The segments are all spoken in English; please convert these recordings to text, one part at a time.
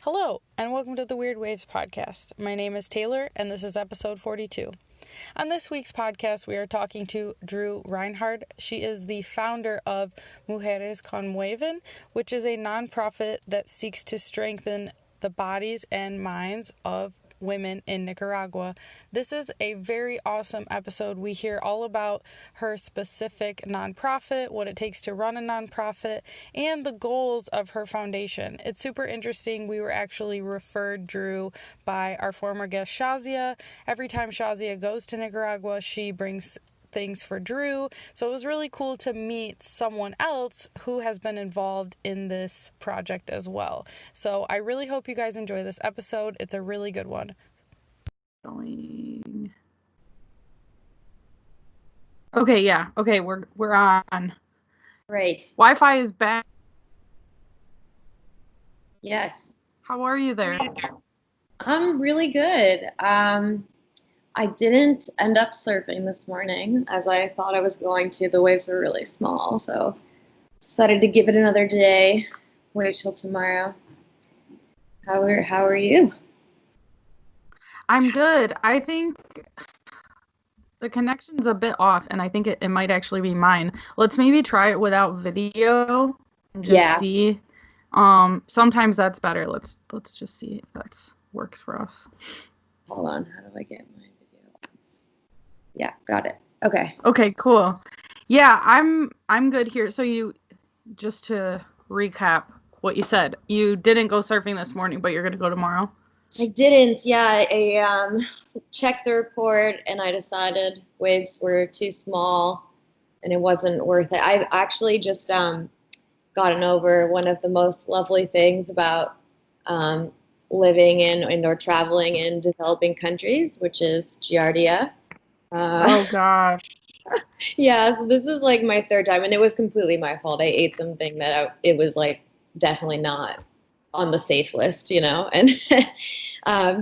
Hello, and welcome to the Weird Waves podcast. My name is Taylor, and this is episode 42. On this week's podcast, we are talking to Drew Reinhardt. She is the founder of Mujeres Que Mueven, which is a nonprofit that seeks to strengthen the bodies and minds of women in Nicaragua. This is a very awesome episode. We hear all about her specific nonprofit, what it takes to run a nonprofit, and the goals of her foundation. It's super interesting. We were actually referred Drew by our former guest Giardia. Every time Giardia goes to Nicaragua, she brings things for Drew. So it was really cool to meet someone else who has been involved in this project as well. So I really hope you guys enjoy this episode. It's a really good one. Okay, yeah. Okay, we're on. Great. Wi-Fi is back. Yes. How are you there? I'm really good. I didn't end up surfing this morning as I thought I was going to. The waves were really small, so decided to give it another day. Wait till tomorrow. How are you? I'm good. I think the connection's a bit off, and I think it might actually be mine. Let's maybe try it without video and just see. Sometimes that's better. Let's just see if that works for us. Hold on. How do I get my video? Yeah, got it. Okay. Okay, cool. Yeah, I'm good here. So you, just to recap what you said, you didn't go surfing this morning, but you're gonna go tomorrow? I didn't. Yeah, I checked the report and I decided waves were too small and it wasn't worth it. I've actually just gotten over one of the most lovely things about living in or traveling in developing countries, which is Giardia. Oh gosh. Yeah, so this is like my third time, and it was completely my fault. I ate something that it was like definitely not on the safe list, and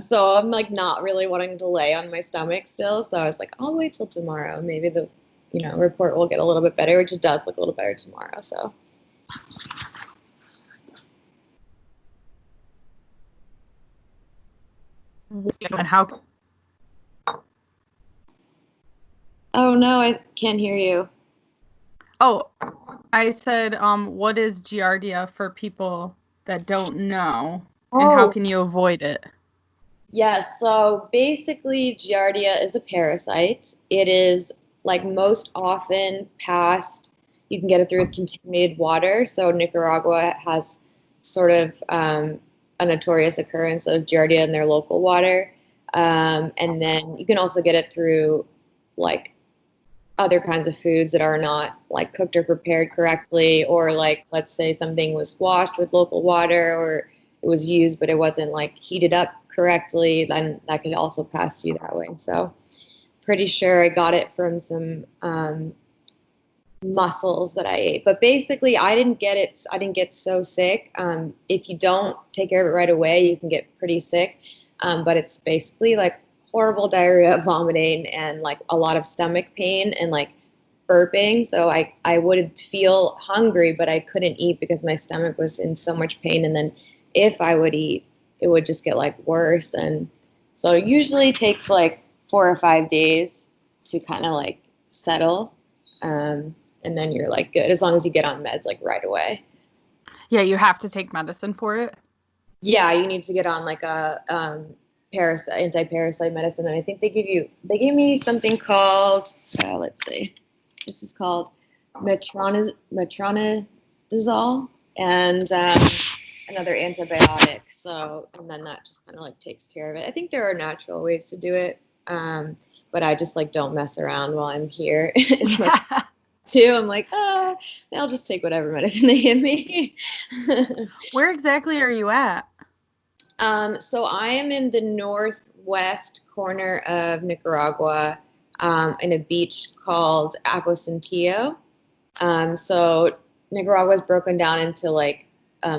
so I'm like not really wanting to lay on my stomach still. So I was like, I'll wait till tomorrow. Maybe the report will get a little bit better, which it does look a little better tomorrow. So. And how? Oh no, I can't hear you. Oh, I said, what is Giardia for people that don't know, and how can you avoid it? Yes, so basically Giardia is a parasite. It is like most often passed, you can get it through contaminated water. So Nicaragua has sort of a notorious occurrence of Giardia in their local water. And then you can also get it through like other kinds of foods that are not like cooked or prepared correctly, or like let's say something was washed with local water or it was used but it wasn't like heated up correctly, then that could also pass to you that way. So pretty sure I got it from some mussels that I ate, but basically I didn't get so sick. If you don't take care of it right away, you can get pretty sick. But it's basically like horrible diarrhea, vomiting, and like a lot of stomach pain and like burping. So I would feel hungry, but I couldn't eat because my stomach was in so much pain. And then if I would eat, it would just get like worse. And so it usually takes like 4 or 5 days to kind of like settle. And then you're like good as long as you get on meds like right away. Yeah, you have to take medicine for it. Yeah, you need to get on like a anti-parasite medicine, and I think they gave me something called let's see, this is called metronidazole and another antibiotic. So, and then that just kind of like takes care of it. I think there are natural ways to do it, but I just like don't mess around while I'm here. Too, I'm like, I'll just take whatever medicine they give me. Where exactly are you at? So I am in the northwest corner of Nicaragua, in a beach called Aposentillo. So Nicaragua is broken down into like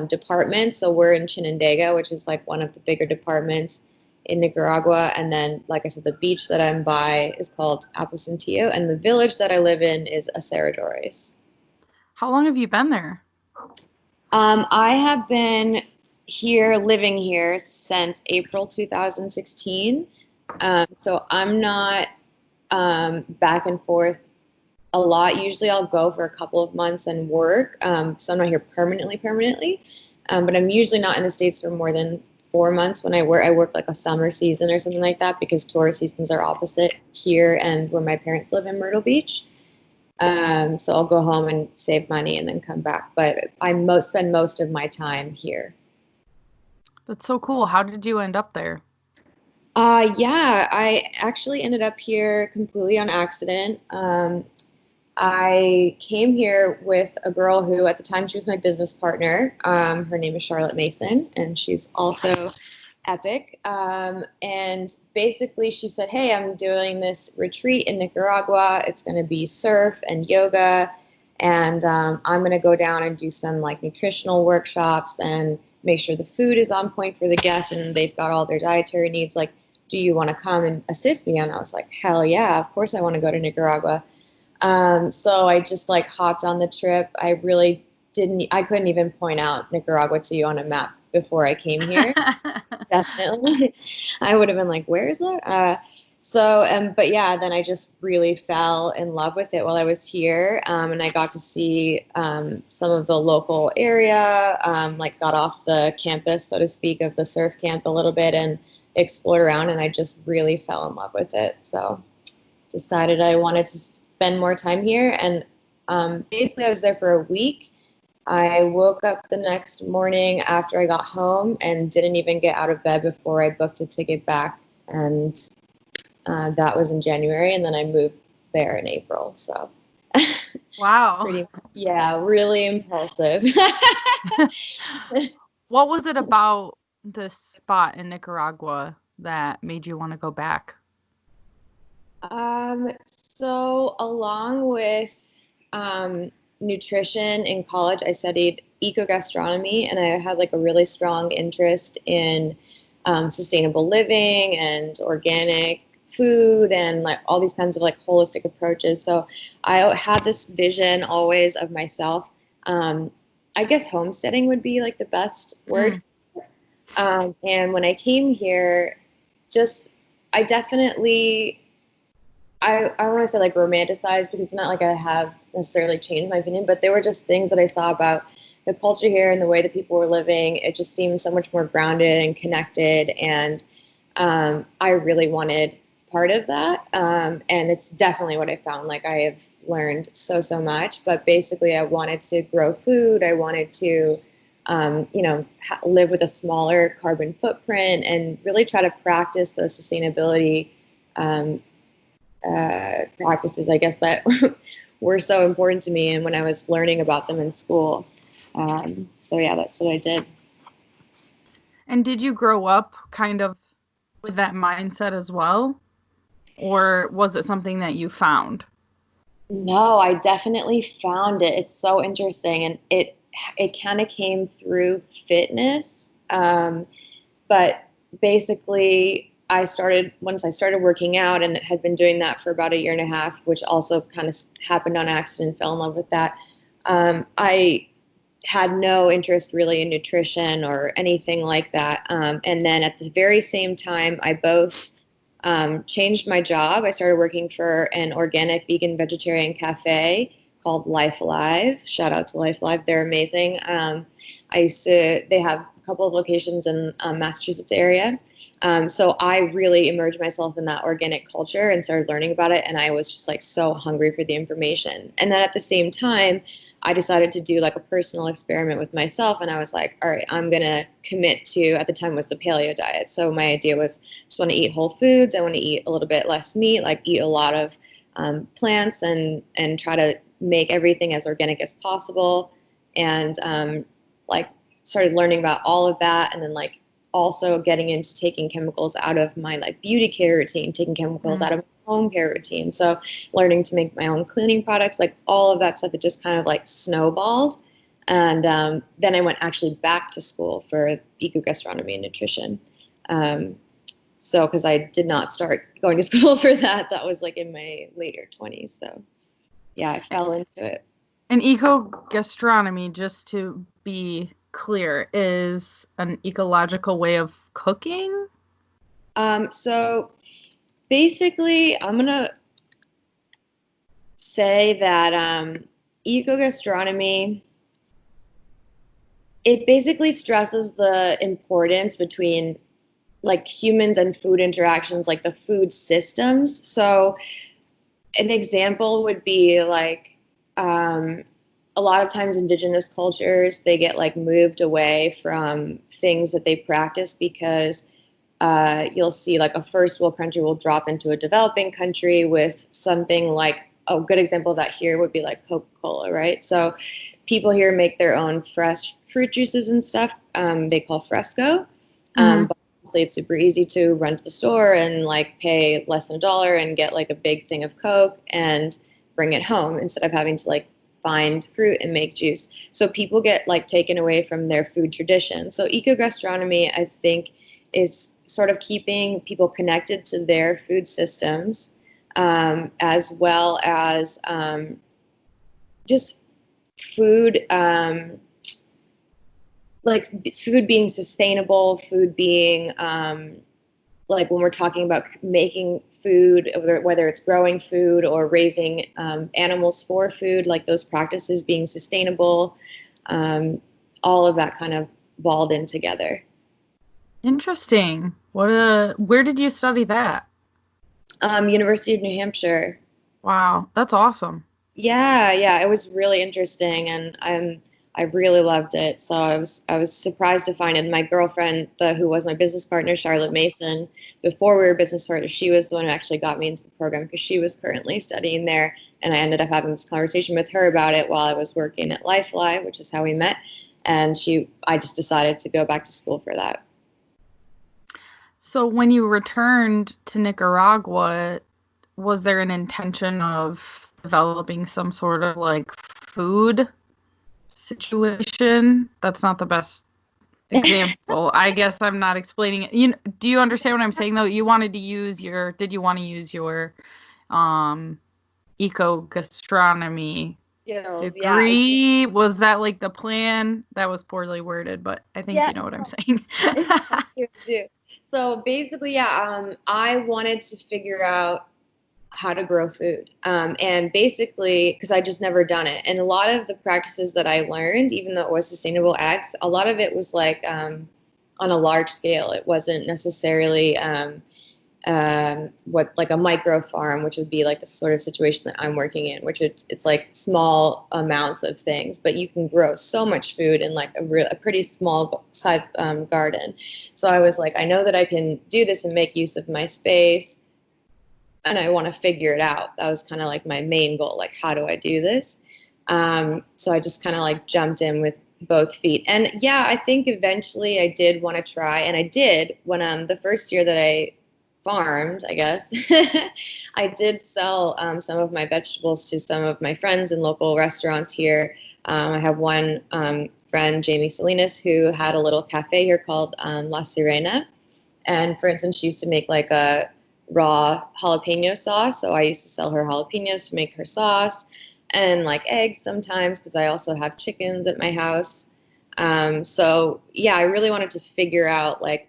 departments. So we're in Chinandega, which is like one of the bigger departments in Nicaragua. And then, like I said, the beach that I'm by is called Aposentillo, and the village that I live in is Aserradores. How long have you been there? I have been here, living here since April 2016. So I'm not back and forth a lot. Usually I'll go for a couple of months and work. So I'm not here permanently. But I'm usually not in the States for more than 4 months when I work. I work like a summer season or something like that because tourist seasons are opposite here and where my parents live in Myrtle Beach. So I'll go home and save money and then come back. But I spend most of my time here. That's so cool. How did you end up there? Yeah, I actually ended up here completely on accident. I came here with a girl who, at the time, she was my business partner. Her name is Charlotte Mason, and she's also epic. And basically, she said, "Hey, I'm doing this retreat in Nicaragua. It's going to be surf and yoga, and I'm going to go down and do some like nutritional workshops and make sure the food is on point for the guests, and they've got all their dietary needs. Like, do you want to come and assist me?" And I was like, "Hell yeah, of course I want to go to Nicaragua." So I just like hopped on the trip. I couldn't even point out Nicaragua to you on a map before I came here. Definitely. I would have been like, where is that? But yeah, then I just really fell in love with it while I was here. And I got to see some of the local area, like got off the campus, so to speak, of the surf camp a little bit and explored around. And I just really fell in love with it. So decided I wanted to spend more time here. And basically, I was there for a week. I woke up the next morning after I got home and didn't even get out of bed before I booked a ticket back. And that was in January. And then I moved there in April. So, Wow. yeah, really impulsive. What was it about this spot in Nicaragua that made you want to go back? So along with nutrition in college, I studied eco-gastronomy, and I had like a really strong interest in sustainable living and organic food and like all these kinds of like holistic approaches. So I had this vision always of myself. I guess homesteading would be like the best word. And when I came here, just I definitely I don't want to say like romanticized because it's not like I have necessarily changed my opinion, but there were just things that I saw about the culture here and the way that people were living. It just seemed so much more grounded and connected, and I really wanted part of that. And it's definitely what I found. Like I have learned so much, but basically, I wanted to grow food. I wanted to, live with a smaller carbon footprint and really try to practice those sustainability. Practices, I guess, that were so important to me and when I was learning about them in school. So yeah, that's what I did. And did you grow up kind of with that mindset as well? Or was it something that you found? No, I definitely found it. It's so interesting, and it kind of came through fitness. But basically, once I started working out and had been doing that for about a year and a half, which also kind of happened on accident, fell in love with that. I had no interest really in nutrition or anything like that. And then at the very same time, I both changed my job. I started working for an organic vegan vegetarian cafe called Life Alive. Shout out to Life Alive. They're amazing. They have a couple of locations in Massachusetts area. So I really immersed myself in that organic culture and started learning about it. And I was just like so hungry for the information. And then at the same time, I decided to do like a personal experiment with myself. And I was like, all right, I'm going to commit to, at the time was the paleo diet. So my idea was just want to eat whole foods. I want to eat a little bit less meat, like eat a lot of plants and try to make everything as organic as possible. And like started learning about all of that. And then like also getting into taking chemicals out of my like beauty care routine, taking chemicals out of my home care routine. So learning to make my own cleaning products, like all of that stuff, it just kind of like snowballed. And then I went actually back to school for eco-gastronomy and nutrition. So because I did not start going to school for that, that was like in my later 20s. So yeah, I fell into it. And eco gastronomy, just to be clear, is an ecological way of cooking? So basically, I'm gonna say that eco-gastronomy, it basically stresses the importance between like humans and food interactions, like the food systems. So an example would be like a lot of times indigenous cultures, they get like moved away from things that they practice because you'll see like a first world country will drop into a developing country with something like a good example of that here would be like Coca-Cola, right? So people here make their own fresh fruit juices and stuff. They call fresco. But honestly, it's super easy to run to the store and like pay less than $1 and get like a big thing of Coke and bring it home instead of having to like find fruit and make juice. So people get like taken away from their food tradition. So eco gastronomy, I think, is sort of keeping people connected to their food systems, as well as just food, like food being sustainable, food being like when we're talking about making food, whether it's growing food or raising animals for food, like those practices being sustainable, all of that kind of balled in together. Interesting. Where did you study that? University of New Hampshire. Wow, that's awesome. Yeah, it was really interesting, and I really loved it. So I was surprised to find it. My girlfriend, who was my business partner, Charlotte Mason, before we were business partners, she was the one who actually got me into the program because she was currently studying there, and I ended up having this conversation with her about it while I was working at LifeFly, which is how we met. And I just decided to go back to school for that. So when you returned to Nicaragua, was there an intention of developing some sort of like food situation? That's not the best example. I guess I'm not explaining it. Do you understand what I'm saying though? Did you want to use your um eco gastronomy Skills, yeah, I did. degree? Was that like the plan? That was poorly worded, but I think Yeah, you know what I'm saying. I do. So basically, yeah, I wanted to figure out how to grow food. And basically, because I just never done it. And a lot of the practices that I learned, even though it was sustainable eggs, a lot of it was like on a large scale. It wasn't necessarily what like a micro farm, which would be like the sort of situation that I'm working in, which it's like small amounts of things, but you can grow so much food in like a pretty small size garden. So I was like, I know that I can do this and make use of my space, and I want to figure it out. That was kind of like my main goal. Like, how do I do this? So I just kind of like jumped in with both feet. And yeah, I think eventually I did want to try, and I did when the first year that I farmed, I guess, I did sell some of my vegetables to some of my friends in local restaurants here. I have one friend, Jamie Salinas, who had a little cafe here called La Sirena. And for instance, she used to make like a raw jalapeno sauce. So I used to sell her jalapenos to make her sauce, and like eggs sometimes because I also have chickens at my house. So yeah, I really wanted to figure out like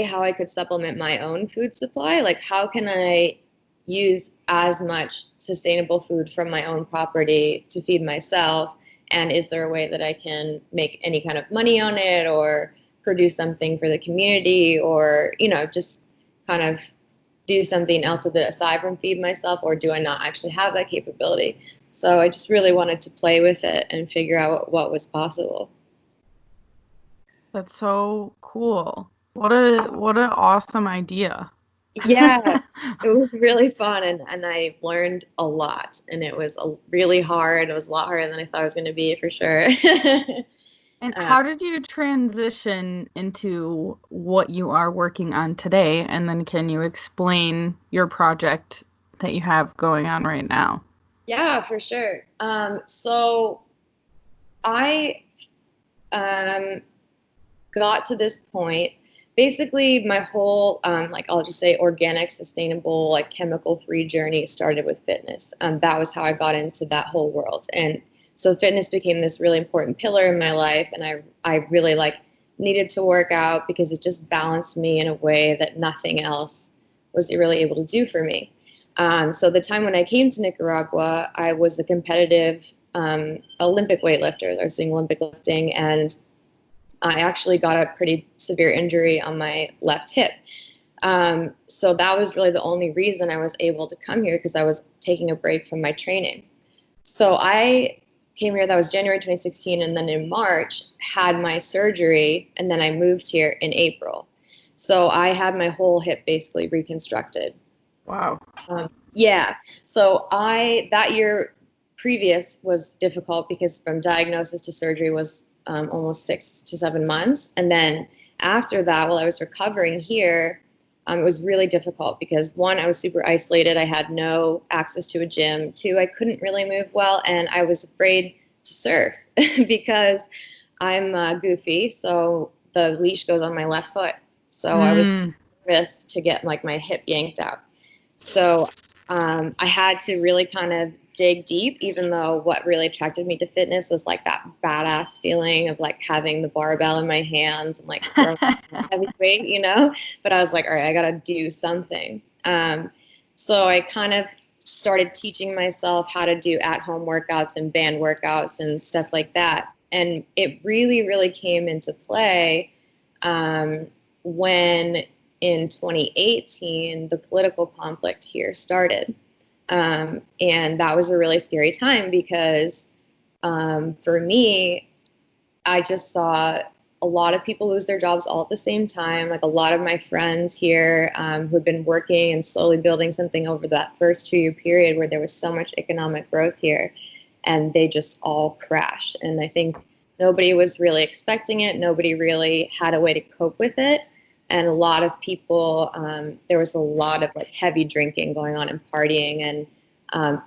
how I could supplement my own food supply. Like how can I use as much sustainable food from my own property to feed myself? And is there a way that I can make any kind of money on it or produce something for the community or, just kind of do something else with it aside from feed myself, or do I not actually have that capability? So I just really wanted to play with it and figure out what was possible. That's so cool. What a awesome idea. Yeah, it was really fun, and I learned a lot, and it was really hard. It was a lot harder than I thought it was going to be for sure. And uh, how did you transition into what you are working on today? And then can you explain your project that you have going on right now? yeah, for sure. So I um, got to this point. Basically, my whole, like, I'll just say organic, sustainable, like chemical free journey started with fitness. That was how I got into that whole world. And So fitness became this really important pillar in my life, and I really like needed to work out because it just balanced me in a way that nothing else was really able to do for me. So the time when I came to Nicaragua, I was a competitive Olympic weightlifter. I was doing Olympic lifting, and I actually got a pretty severe injury on my left hip. So that was really the only reason I was able to come here, because I was taking a break from my training. So I came here, that was January 2016, and then in March had my surgery, and then I moved here in April. So I had my whole hip basically reconstructed. Wow. Yeah. So that year previous was difficult because from diagnosis to surgery was almost 6 to 7 months. And then after that, while I was recovering here, it was really difficult because one, I was super isolated. I had no access to a gym. Two, I couldn't really move well. And I was afraid to surf because I'm goofy. So the leash goes on my left foot. So I was nervous to get like my hip yanked out. So I had to really kind of dig deep, even though what really attracted me to fitness was like that badass feeling of like having the barbell in my hands and like throwing heavy weight, But I was like, all right, I got to do something. So I kind of started teaching myself how to do at-home workouts and band workouts and stuff like that. And it really, really came into play when in 2018, the political conflict here started. And that was a really scary time because for me, I just saw a lot of people lose their jobs all at the same time. Like a lot of my friends here who'd been working and slowly building something over that first 2-year period where there was so much economic growth here, and they just all crashed. And I think nobody was really expecting it. Nobody really had a way to cope with it. And a lot of people, there was a lot of like heavy drinking going on and partying. And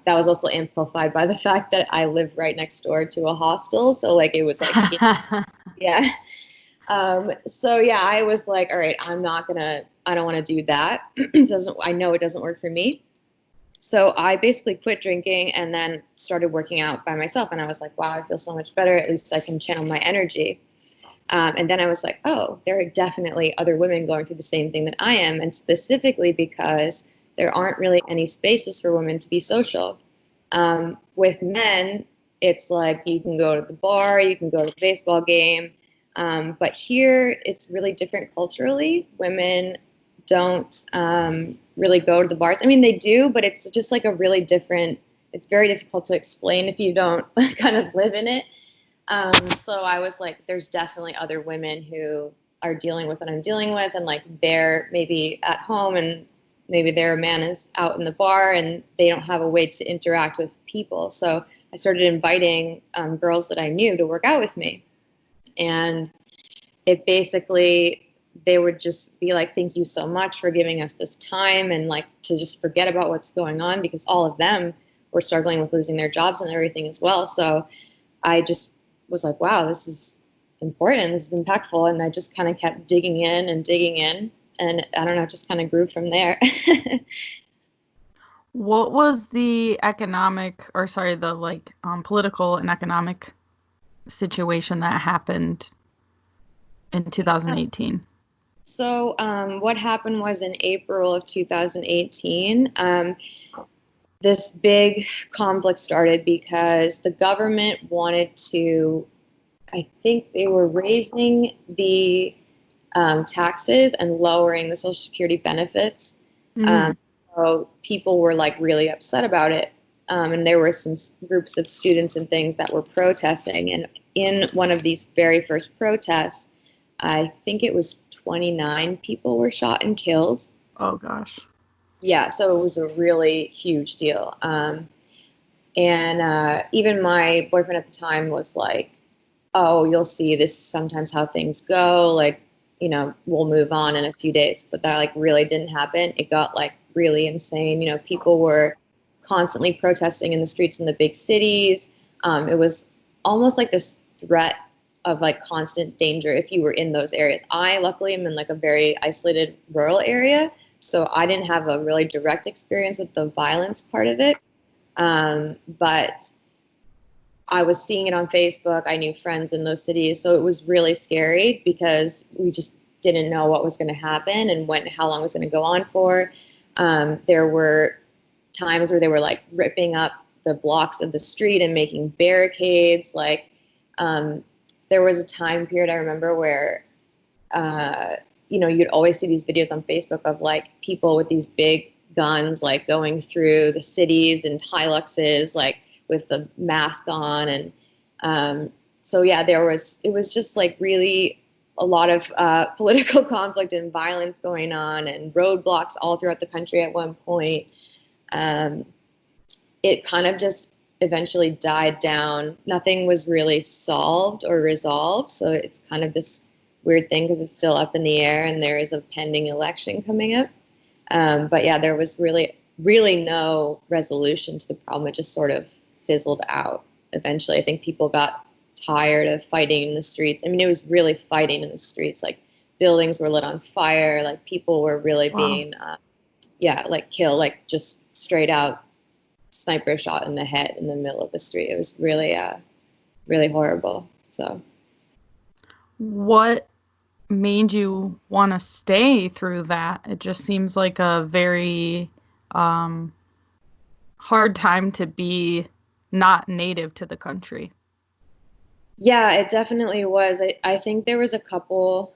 that was also amplified by the fact that I lived right next door to a hostel. So like it was like, yeah. So yeah, I was like, all right, I don't want to do that. I know it doesn't work for me. So I basically quit drinking and then started working out by myself. And I was like, wow, I feel so much better. At least I can channel my energy. And then I was like, oh, there are definitely other women going through the same thing that I am. And specifically because there aren't really any spaces for women to be social. With men, it's like you can go to the bar, you can go to the baseball game. But here, it's really different culturally. Women don't really go to the bars. I mean, they do, but it's just like a really different, it's very difficult to explain if you don't kind of live in it. So I was like, there's definitely other women who are dealing with what I'm dealing with, and like they're maybe at home and maybe their man is out in the bar and they don't have a way to interact with people. So I started inviting girls that I knew to work out with me. And it basically, they would just be like, thank you so much for giving us this time, and like to just forget about what's going on, because all of them were struggling with losing their jobs and everything as well. So I just was like, wow, this is important. This is impactful. And I just kind of kept digging in. And I don't know, it just kind of grew from there. What was the political and economic situation that happened in 2018? So what happened was in April of 2018, this big conflict started because the government wanted to, I think they were raising the taxes and lowering the Social Security benefits. So people were like really upset about it. And there were some groups of students and things that were protesting. And in one of these very first protests, I think it was 29 people were shot and killed. Oh, gosh. Yeah, so it was a really huge deal. And even my boyfriend at the time was like, oh, you'll see, this is sometimes how things go. Like, we'll move on in a few days. But that like really didn't happen. It got like really insane. People were constantly protesting in the streets in the big cities. It was almost like this threat of like constant danger if you were in those areas. I luckily am in like a very isolated rural area, so I didn't have a really direct experience with the violence part of it. But I was seeing it on Facebook. I knew friends in those cities. So it was really scary because we just didn't know what was going to happen and how long it was going to go on for. There were times where they were like ripping up the blocks of the street and making barricades. Like, there was a time period I remember where, you'd always see these videos on Facebook of like people with these big guns, like going through the cities and Hiluxes, like with the mask on. And so, yeah, it was just like really a lot of political conflict and violence going on and roadblocks all throughout the country at one point. It kind of just eventually died down. Nothing was really solved or resolved. So it's kind of this weird thing because it's still up in the air and there is a pending election coming up. But yeah, there was really, really no resolution to the problem. It just sort of fizzled out eventually. I think people got tired of fighting in the streets. I mean, it was really fighting in the streets. Like buildings were lit on fire. Like people were really being, like killed, like just straight out sniper shot in the head in the middle of the street. It was really, really horrible. So, what made you want to stay through that? It just seems like a very hard time to be not native to the country. Yeah, it definitely was. I think there was a couple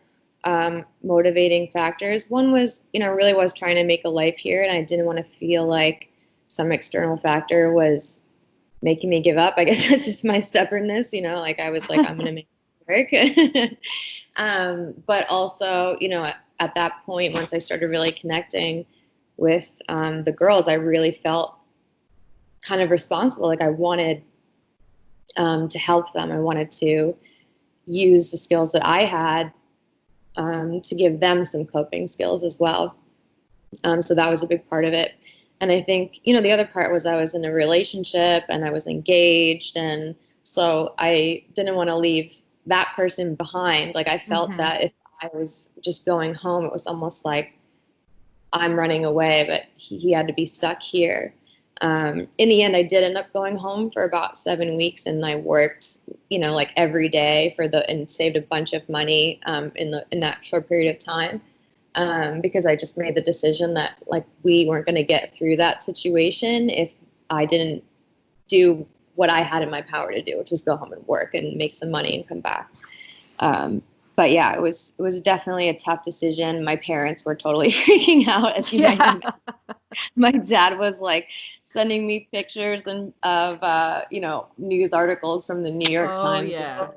motivating factors. One was, I really was trying to make a life here, and I didn't want to feel like some external factor was making me give up. I guess that's just my stubbornness, like I was like, I'm going to make it work. But also, at that point, once I started really connecting with the girls, I really felt kind of responsible. Like I wanted to help them. I wanted to use the skills that I had to give them some coping skills as well. So that was a big part of it. And I think, the other part was I was in a relationship and I was engaged. And so I didn't want to leave that person behind. Like I felt that if I was just going home, it was almost like I'm running away, but he had to be stuck here. In the end, I did end up going home for about 7 weeks, and I worked, like every day and saved a bunch of money in that short period of time, because I just made the decision that like we weren't going to get through that situation if I didn't do what I had in my power to do, which was go home and work and make some money and come back. But yeah, it was definitely a tough decision. My parents were totally freaking out, as you might imagine. My dad was like sending me pictures of news articles from the New York Times. Yeah.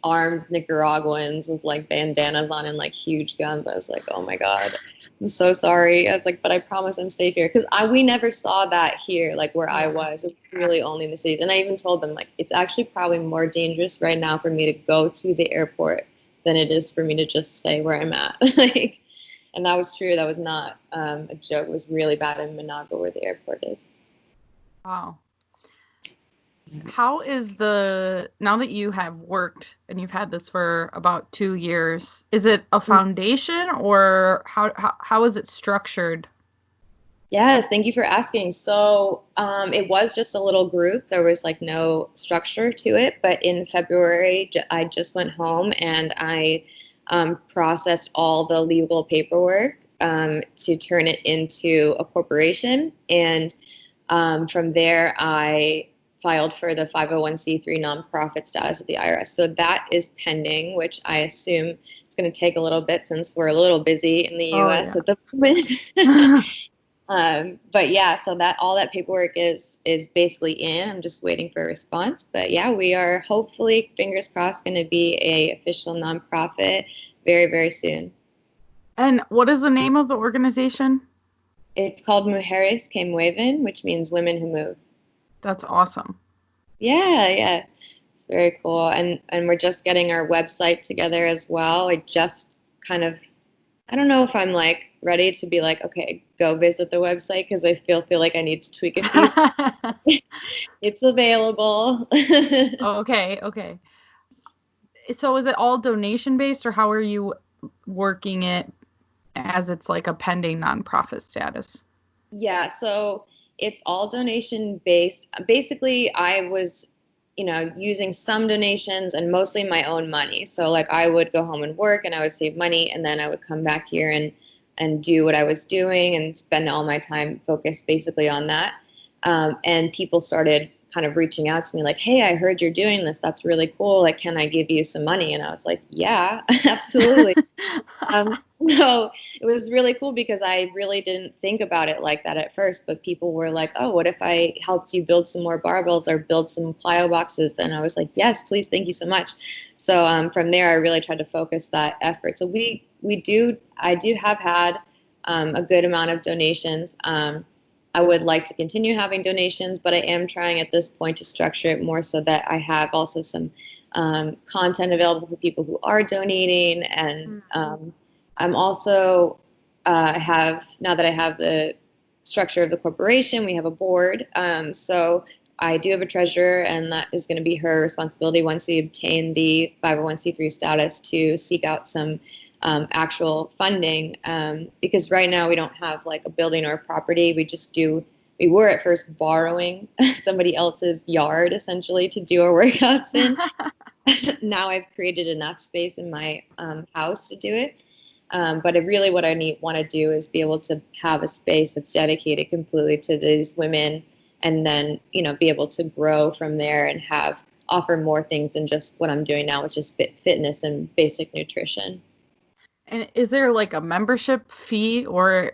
Armed Nicaraguans with like bandanas on and like huge guns. I was like, oh my God, I'm so sorry. I was like, but I promise I'm safe here. Because we never saw that here, like where I was. It was really only in the cities. And I even told them, like, it's actually probably more dangerous right now for me to go to the airport than it is for me to just stay where I'm at. Like, and that was true. That was not a joke. It was really bad in Managua where the airport is. Wow. How is now that you have worked and you've had this for about 2 years, is it a foundation or how is it structured? Yes, thank you for asking. So it was just a little group. There was like no structure to it. But in February, I just went home and I processed all the legal paperwork to turn it into a corporation. And from there, I filed for the 501c3 nonprofit status with the IRS. So that is pending, which I assume it's going to take a little bit since we're a little busy in the US at the moment. But yeah, so that all that paperwork is basically in. I'm just waiting for a response. But yeah, we are hopefully, fingers crossed, going to be a official nonprofit very, very soon. And what is the name of the organization? It's called Mujeres Que Mueven, which means women who move. That's awesome. Yeah. It's very cool. And we're just getting our website together as well. I just kind of, I don't know if I'm like ready to be like, okay, go visit the website because I feel like I need to tweak a few. It's available. Okay. So is it all donation based or how are you working it as it's like a pending nonprofit status? Yeah, so It's all donation based. Basically, I was, using some donations and mostly my own money. So like I would go home and work and I would save money and then I would come back here and do what I was doing and spend all my time focused basically on that. And people started kind of reaching out to me like, hey, I heard you're doing this. That's really cool. Like, can I give you some money? And I was like, yeah, absolutely. So it was really cool because I really didn't think about it like that at first, but people were like, oh, what if I helped you build some more barbells or build some plyo boxes? And I was like, yes, please. Thank you so much. So from there, I really tried to focus that effort. So I do have had a good amount of donations. I would like to continue having donations, but I am trying at this point to structure it more so that I have also some content available for people who are donating. And I'm also now that I have the structure of the corporation, we have a board. So I do have a treasurer, and that is going to be her responsibility once we obtain the 501c3 status to seek out some actual funding, because right now we don't have like a building or a property. We were at first borrowing somebody else's yard essentially to do our workouts in. Now I've created enough space in my house to do it. But what I want to do is be able to have a space that's dedicated completely to these women, and then, be able to grow from there and offer more things than just what I'm doing now, which is fitness and basic nutrition. And is there like a membership fee or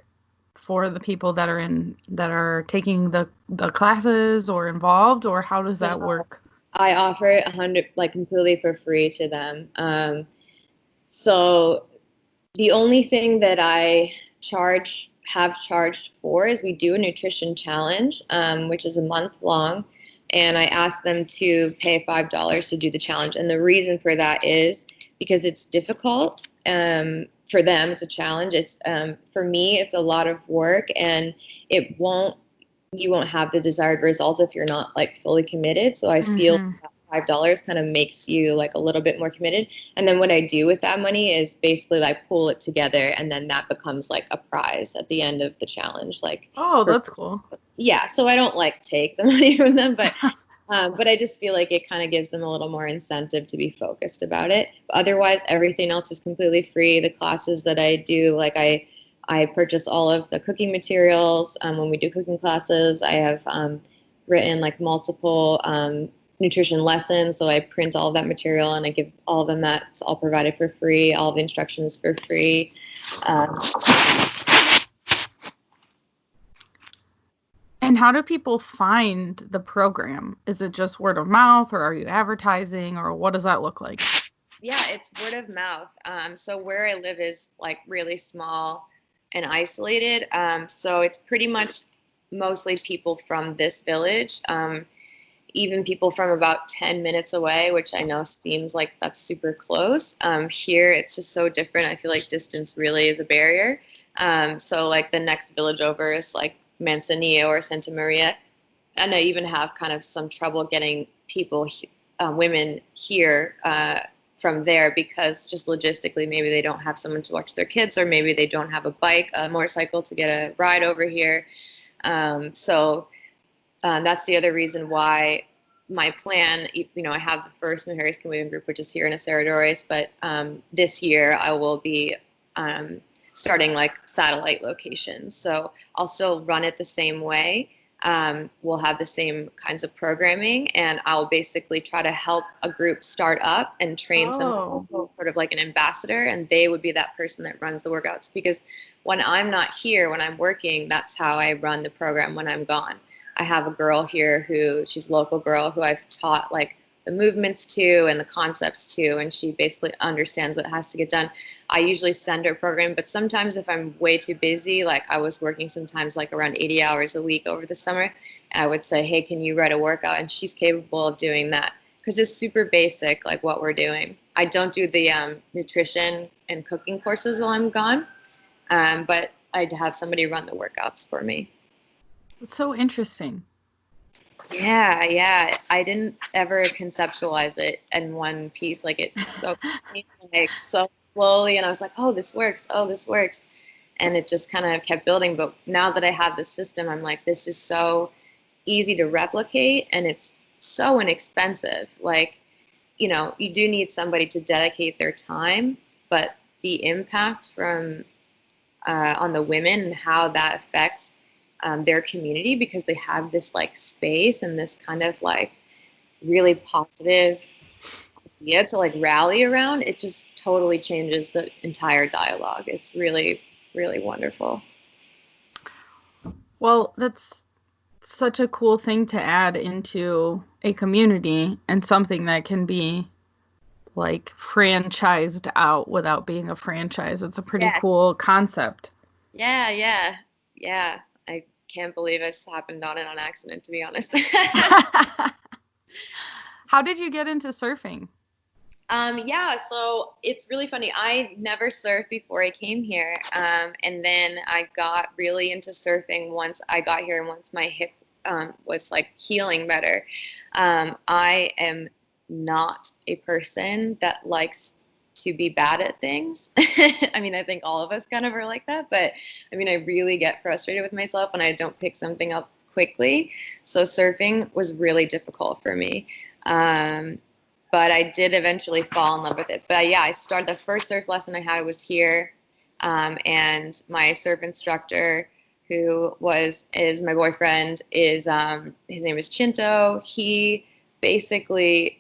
for the people that are taking the classes or involved, or how does that work? I offer it 100, like completely for free to them. So the only thing that I have charged for is we do a nutrition challenge, which is a month long. And I ask them to pay $5 to do the challenge. And the reason for that is because it's difficult. For them, it's a challenge. For me, it's a lot of work, and you won't have the desired results if you're not like fully committed. So I feel that $5 kind of makes you like a little bit more committed. And then what I do with that money is basically like pull it together, and then that becomes like a prize at the end of the challenge. Like, oh, that's cool. Yeah. So I don't like take the money from them, but I just feel like it kind of gives them a little more incentive to be focused about it. Otherwise, everything else is completely free. The classes that I do, like I purchase all of the cooking materials. When we do cooking classes, I have written like multiple nutrition lessons. So I print all of that material and I give all of them that. It's all provided for free, all of the instructions for free. And how do people find the program? Is it just word of mouth, or are you advertising, or what does that look like? Yeah, it's word of mouth. So where I live is like really small and isolated. So it's pretty much mostly people from this village, even people from about 10 minutes away, which I know seems like that's super close. Here, it's just so different. I feel like distance really is a barrier. So like the next village over is like Manzanillo or Santa Maria. And I even have kind of some trouble getting women here from there, because just logistically, maybe they don't have someone to watch their kids, or maybe they don't have a motorcycle to get a ride over here. So that's the other reason why my plan, I have the first Mujeres Que Mueven group, which is here in Aserradores, but this year I will be starting like satellite locations. So I'll still run it the same way. We'll have the same kinds of programming, and I'll basically try to help a group start up and train some sort of like an ambassador, and they would be that person that runs the workouts. Because when I'm not here, when I'm working, that's how I run the program when I'm gone. I have a girl here she's a local girl who I've taught like the movements to and the concepts to, and she basically understands what has to get done. I usually send her a program, but sometimes if I'm way too busy, like I was working sometimes like around 80 hours a week over the summer, I would say, hey, can you write a workout? And she's capable of doing that, because it's super basic, like what we're doing. I don't do the nutrition and cooking courses while I'm gone, but I'd have somebody run the workouts for me. It's so interesting. Yeah. I didn't ever conceptualize it in one piece. Like it's so like so slowly, and I was like, oh, this works. Oh, this works. and it just kind of kept building. But now that I have the system, I'm like, this is so easy to replicate, and it's so inexpensive. Like, you know, you do need somebody to dedicate their time, but the impact from on the women and how that affects their community, because they have this like space and this kind of like really positive idea to like rally around, it just totally changes the entire dialogue. It's really, really wonderful. Well, that's such a cool thing to add into a community, and something that can be like franchised out without being a franchise. It's a pretty Yeah. cool concept. Yeah. I can't believe I just happened on it on accident, to be honest. How did you get into surfing? Yeah, so it's really funny. I never surfed before I came here. And then I got really into surfing once I got here and once my hip was like healing better. I am not a person that likes to be bad at things. I mean, I think all of us kind of are like that, but I mean, I really get frustrated with myself when I don't pick something up quickly. So surfing was really difficult for me. Um, but I did eventually fall in love with it. But yeah, I started the first surf lesson I had was here, and my surf instructor, who is my boyfriend, is his name is Chinto. He basically,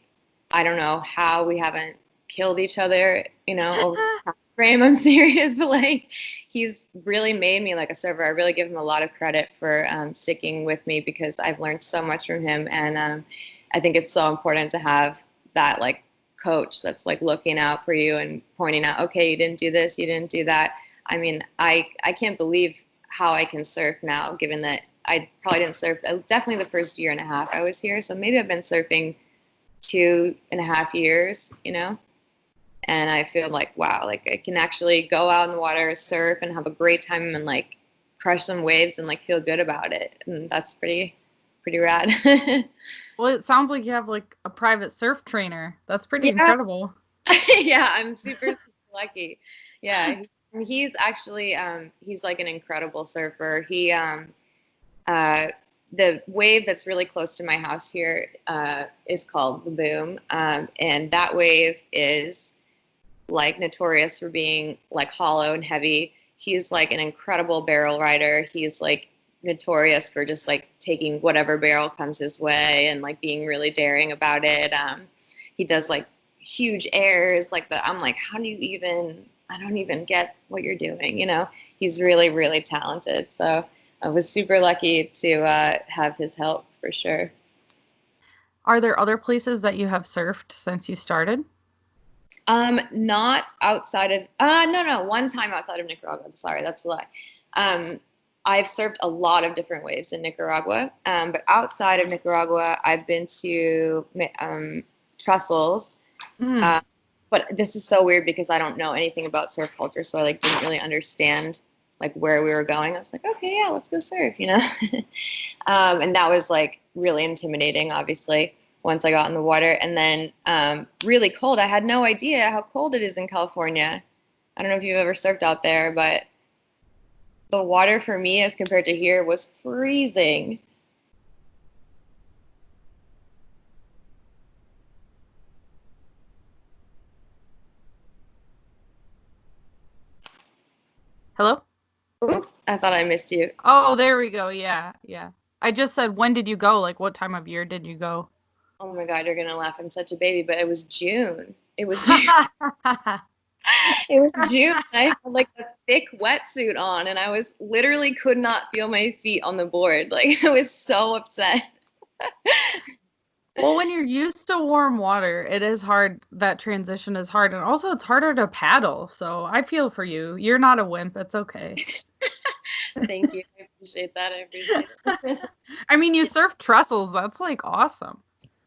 I don't know how we haven't killed each other, you know, over the time frame. I'm serious, but like he's really made me like a surfer. I really give him a lot of credit for sticking with me, because I've learned so much from him, and I think it's so important to have that like coach that's like looking out for you and pointing out, okay, you didn't do this, you didn't do that. I mean, I can't believe how I can surf now, given that I probably didn't surf definitely the first year and a half I was here. So maybe I've been surfing 2.5 years, you know, and I feel like, wow, like I can actually go out in the water, surf, and have a great time, and like crush some waves and like feel good about it. And that's pretty rad. Well, it sounds like you have like a private surf trainer. That's pretty Yeah. incredible. Yeah, I'm super lucky. Yeah, he's actually he's like an incredible surfer. He uh the wave that's really close to my house here is called the Boom, and that wave is like notorious for being like hollow and heavy. He's like an incredible barrel rider. He's like notorious for just like taking whatever barrel comes his way and like being really daring about it. He does like huge airs like that. I'm like, how do you even, I don't even get what you're doing, you know? He's really, really talented. So I was super lucky to have his help for sure. Are there other places that you have surfed since you started? Not outside of no, one time outside of Nicaragua. Sorry, that's a lie. Um, I've surfed a lot of different waves in Nicaragua, but outside of Nicaragua, I've been to Trussels. Mm. Uh, but this is so weird because I don't know anything about surf culture, so I like didn't really understand like where we were going. I was like, okay, yeah, let's go surf, you know. And that was like really intimidating, obviously, once I got in the water. And then really cold. I had no idea how cold it is in California. I don't know if you've ever surfed out there, but the water for me as compared to here was freezing. Hello? Ooh, I thought I missed you. Oh, there we go. Yeah, yeah. I just said, when did you go? Like, what time of year did you go? Oh my God, you're gonna laugh. I'm such a baby, but it was June. It was June. It was June. And I had like a thick wetsuit on, and I was literally could not feel my feet on the board. Like I was so upset. Well, when you're used to warm water, it is hard. That transition is hard. And also, it's harder to paddle. So I feel for you. You're not a wimp. It's okay. Thank you. I appreciate that. I appreciate it. I mean, you surf trussels. That's like awesome.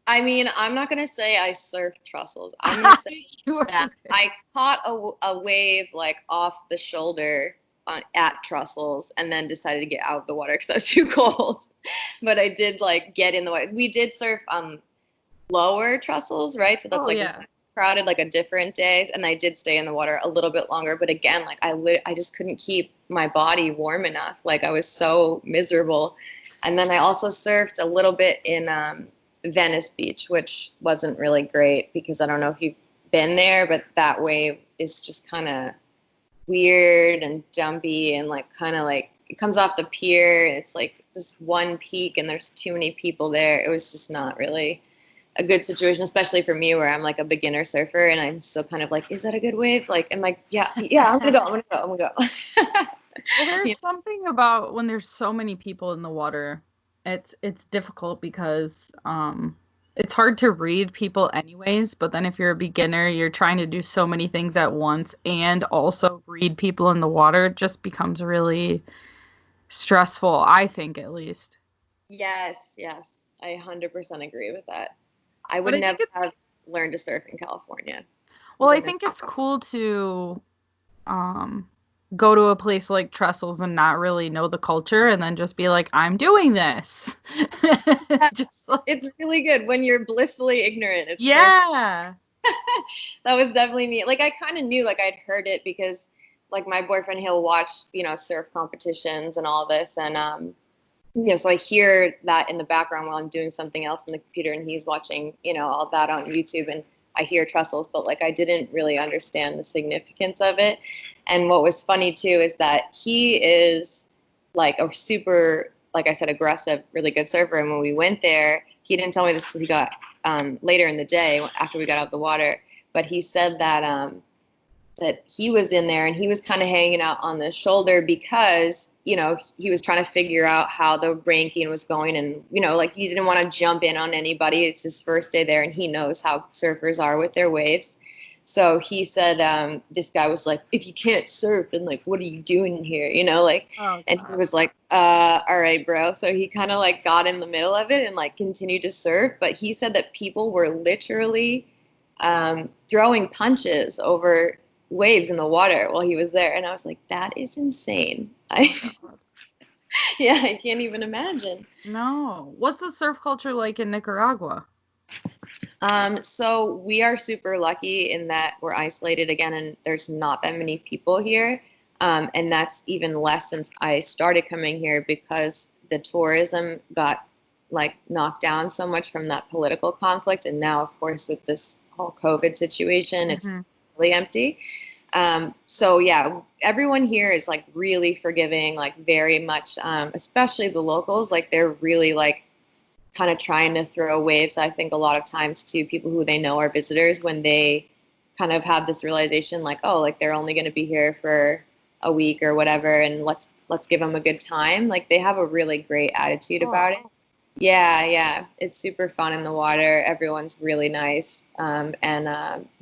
I mean, I'm not gonna say I surfed trussels. I'm gonna say You are that okay. I caught a wave like off the shoulder at trussels, and then decided to get out of the water because I was too cold. But I did like get in the water. We did surf lower trussels, right? So that's Oh, like yeah. crowded, like a different day, and I did stay in the water a little bit longer. But again, like I just couldn't keep my body warm enough. Like I was so miserable. And then I also surfed a little bit in Venice Beach, which wasn't really great because I don't know if you've been there, but that wave is just kind of weird and jumpy and like kind of like it comes off the pier and it's like this one peak and there's too many people there. It was just not really a good situation, especially for me where I'm like a beginner surfer and I'm still kind of like, is that a good wave? Like, I'm like, yeah, I'm gonna go. Well, there's Yeah. something about when there's so many people in the water. It's difficult because it's hard to read people anyways, but then if you're a beginner, you're trying to do so many things at once and also read people in the water, it just becomes really stressful, I think at least. Yes, I 100% agree with that. I But would I think never it's have learned to surf in California. well, I think it's cool to um go to a place like Trestles and not really know the culture and then just be like, I'm doing this. Just like, It's really good when you're blissfully ignorant. It's perfect. yeah. That was definitely me. Like I kind of knew, like I'd heard it because, like my boyfriend, he'll watch, surf competitions and all this, and so I hear that in the background while I'm doing something else on the computer, and he's watching, all that on YouTube, and I hear Trestles, but like I didn't really understand the significance of it. And what was funny too is that he is like a super, like I said, aggressive, really good surfer. And when we went there, he didn't tell me this until he got later in the day after we got out of the water. But he said that he was in there and he was kind of hanging out on the shoulder because, he was trying to figure out how the ranking was going. And, like he didn't want to jump in on anybody. It's his first day there and he knows how surfers are with their waves. So he said, this guy was like, if you can't surf, then like, what are you doing here? Oh, And he God. was like, all right, bro. So he kind of like got in the middle of it and like continued to surf. But he said that people were literally throwing punches over waves in the water while he was there. And I was like, that is insane. Oh, God. Yeah, I can't even imagine. No. What's the surf culture like in Nicaragua? So we are super lucky in that we're isolated again, and there's not that many people here. And that's even less since I started coming here because the tourism got like knocked down so much from that political conflict. And now, of course, with this whole COVID situation, it's Hmm. really empty. So yeah, everyone here is like really forgiving, like very much, especially the locals, like they're really like kind of trying to throw waves, I think, a lot of times to people who they know are visitors when they kind of have this realization like, oh, like they're only going to be here for a week or whatever, and let's give them a good time. Like they have a really great attitude about it. Oh. Yeah, it's super fun in the water. Everyone's really nice, and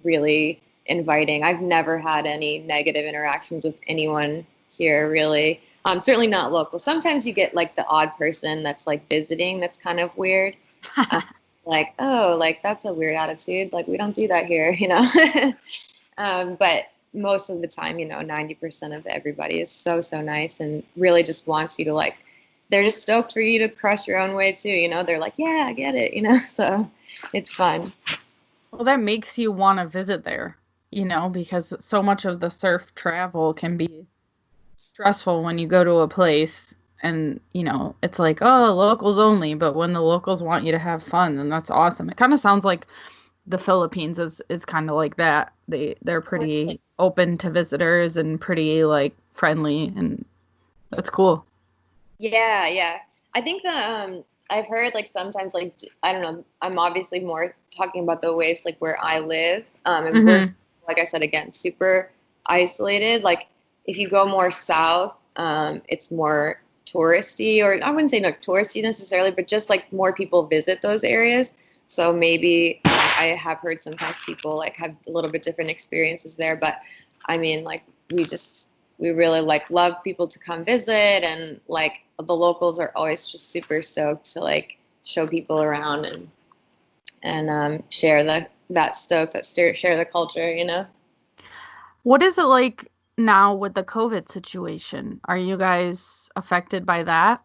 really inviting. I've never had any negative interactions with anyone here, really. Certainly not local. Sometimes you get like the odd person that's like visiting. That's kind of weird. Uh, like, oh, like that's a weird attitude. Like we don't do that here. But most of the time, 90% of everybody is so, so nice and really just wants you to like, they're just stoked for you to crush your own way too. They're like, yeah, I get it. So it's fun. Well, that makes you want to visit there, because so much of the surf travel can be stressful when you go to a place and, it's like, oh, locals only. But when the locals want you to have fun, then that's awesome. It kind of sounds like the Philippines is kind of like that. They're pretty open to visitors and pretty like friendly, and that's cool. Yeah. I think I've heard like sometimes like I don't know. I'm obviously more talking about the waves like where I live, and we're Hmm. like I said again super isolated. Like if you go more south, it's more touristy, or I wouldn't say not touristy necessarily, but just like more people visit those areas. So maybe I have heard sometimes people like have a little bit different experiences there, but I mean like we really like love people to come visit, and like the locals are always just super stoked to like show people around and share that stoke share the culture. What is it like now with the COVID situation? Are you guys affected by that?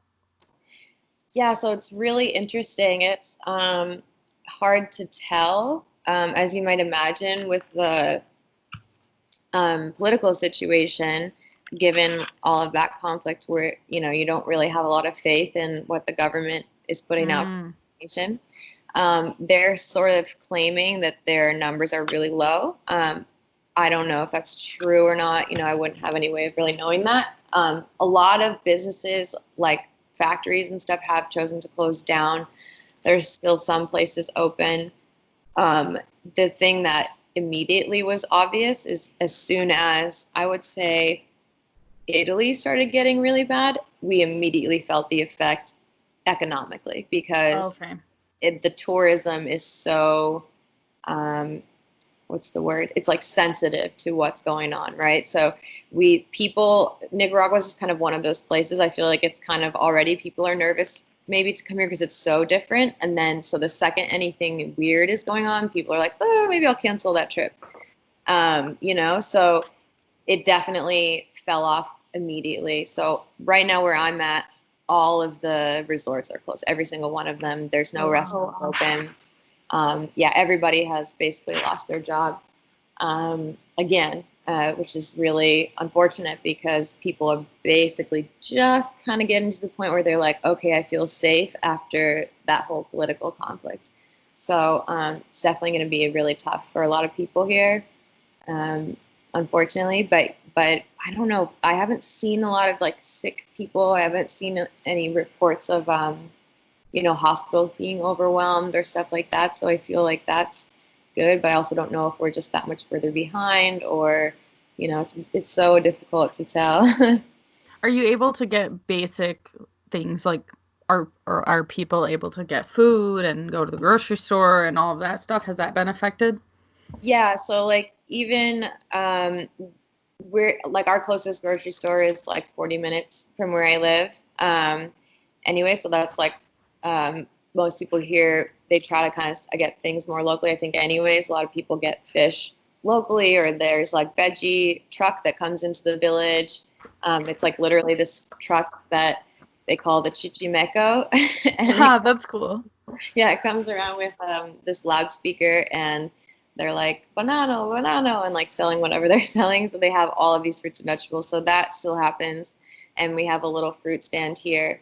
Yeah, so it's really interesting. It's hard to tell. as you might imagine, with the political situation, given all of that conflict, where you don't really have a lot of faith in what the government is putting out for the nation. They're sort of claiming that their numbers are really low. I don't know if that's true or not. I wouldn't have any way of really knowing that. A lot of businesses, like factories and stuff, have chosen to close down. There's still some places open. The thing that immediately was obvious is, as soon as, I would say, Italy started getting really bad, we immediately felt the effect economically, because the tourism is so, what's the word? It's like sensitive to what's going on, right? So Nicaragua is just kind of one of those places. I feel like it's kind of already, people are nervous maybe to come here because it's so different. And then, so the second anything weird is going on, people are like, oh, maybe I'll cancel that trip. So it definitely fell off immediately. So right now where I'm at, all of the resorts are closed, every single one of them. There's no restaurants open. Everybody has basically lost their job again, which is really unfortunate, because people are basically just kind of getting to the point where they're like, okay, I feel safe after that whole political conflict. So it's definitely going to be really tough for a lot of people here, unfortunately. But I don't know. I haven't seen a lot of like sick people. I haven't seen any reports of hospitals being overwhelmed or stuff like that. So I feel like that's good, but I also don't know if we're just that much further behind, or, it's so difficult to tell. Are you able to get basic things like, are people able to get food and go to the grocery store and all of that stuff? Has that been affected? Yeah. So like, even, we're like, our closest grocery store is like 40 minutes from where I live. Anyway, so that's like, most people here, they try to kind of get things more locally. I think anyways, a lot of people get fish locally, or there's like veggie truck that comes into the village. It's like literally this truck that they call the Chichimeco. And That's cool. yeah, it comes around with this loudspeaker, and they're like, banano, banano, and like selling whatever they're selling. So they have all of these fruits and vegetables. So that still happens. And we have a little fruit stand here.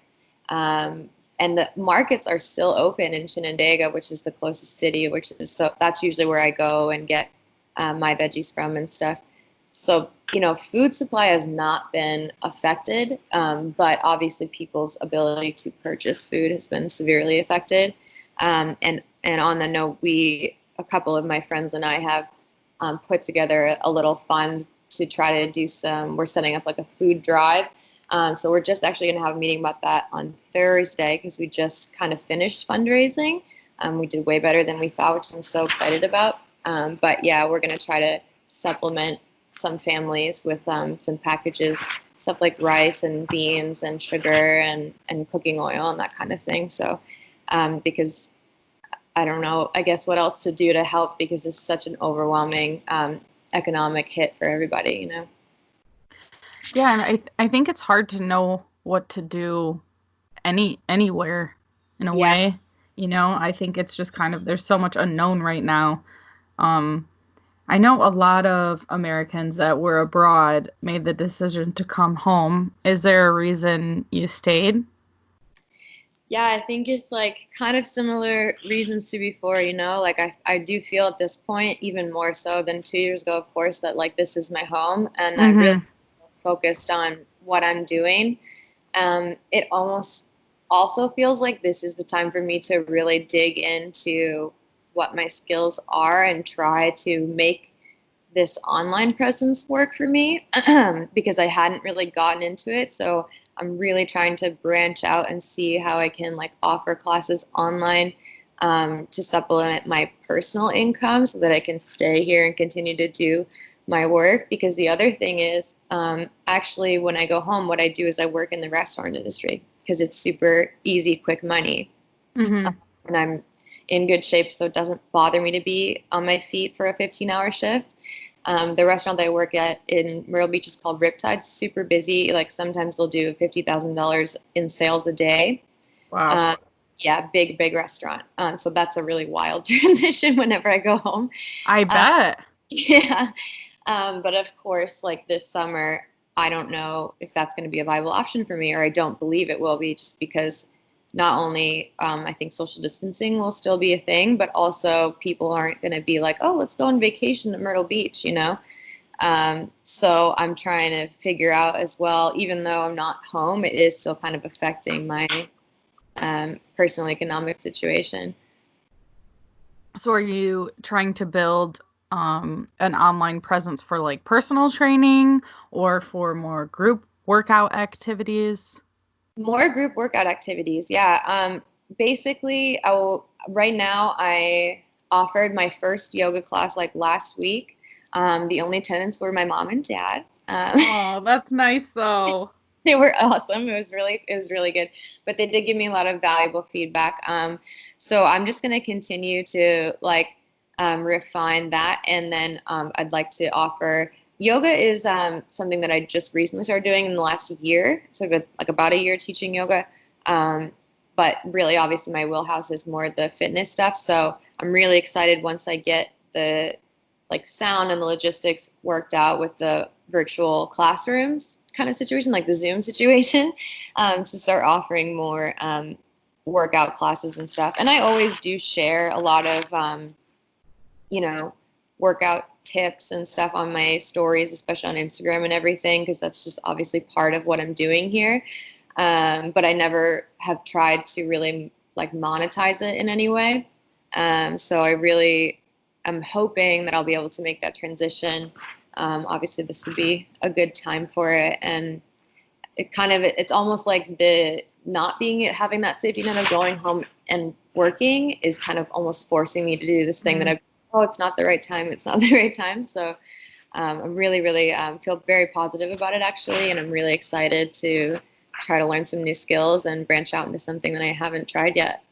And the markets are still open in Shenandoah, which is the closest city, so that's usually where I go and get my veggies from and stuff. So, food supply has not been affected, but obviously people's ability to purchase food has been severely affected. And on the note, a couple of my friends and I have put together a little fund to try to do we're setting up like a food drive. So we're just actually going to have a meeting about that on Thursday, because we just kind of finished fundraising. We did way better than we thought, which I'm so excited about. But yeah, we're going to try to supplement some families with some packages, stuff like rice and beans and sugar and cooking oil and that kind of thing. So because I don't know, I guess what else to do to help, because it's such an overwhelming economic hit for everybody. Yeah, and I think it's hard to know what to do anywhere in a way. I think it's just kind of, there's so much unknown right now. I know a lot of Americans that were abroad made the decision to come home. Is there a reason you stayed? Yeah, I think it's like kind of similar reasons to before, like I do feel at this point, even more so than 2 years ago, of course, that like this is my home, and I'm really focused on what I'm doing. It almost also feels like this is the time for me to really dig into what my skills are and try to make this online presence work for me, because I hadn't really gotten into it. So I'm really trying to branch out and see how I can like offer classes online to supplement my personal income, so that I can stay here and continue to do my work. Because the other thing is, actually, when I go home, what I do is I work in the restaurant industry, because it's super easy, quick money. And I'm in good shape, so it doesn't bother me to be on my feet for a 15-hour shift. The restaurant that I work at in Myrtle Beach is called Riptide. Super busy. Like sometimes they'll do $50,000 in sales a day. Wow. Yeah, big restaurant. So that's a really wild transition whenever I go home. I Uh, bet. yeah. But of course, like this summer, I don't know if that's going to be a viable option for me, or I don't believe it will be, just because not only I think social distancing will still be a thing, but also people aren't going to be like, oh, let's go on vacation to Myrtle Beach, you know? So I'm trying to figure out as well, even though I'm not home, it is still kind of affecting my personal economic situation. So are you trying to build an online presence for like personal training or for more group workout activities? More group workout activities. Yeah. Basically, right now I offered my first yoga class like last week. The only tenants were my mom and dad. Oh, that's nice though. They were awesome. It was really good. But they did give me a lot of valuable feedback. So I'm just going to continue to like refine that, and then I'd like to offer yoga is something that I just recently started doing in the last year. So I've been like about a year teaching yoga. Um, but really, obviously, my wheelhouse is more the fitness stuff. So I'm really excited once I get the like sound and the logistics worked out with the virtual classrooms kind of situation, like the Zoom situation, to start offering more workout classes and stuff. And I always do share a lot of, you know, workout tips and stuff on my stories, especially on Instagram and everything, because that's just obviously part of what I'm doing here. But I never have tried to really like monetize it in any way. So I really am hoping that I'll be able to make that transition. Obviously, this would be a good time for it, and it's almost like the not being having that safety net of going home and working is kind of almost forcing me to do this thing that Mm. I oh, it's not the right time, it's not the right time. So I'm really feel very positive about it actually, and I'm really excited to try to learn some new skills and branch out into something that I haven't tried yet.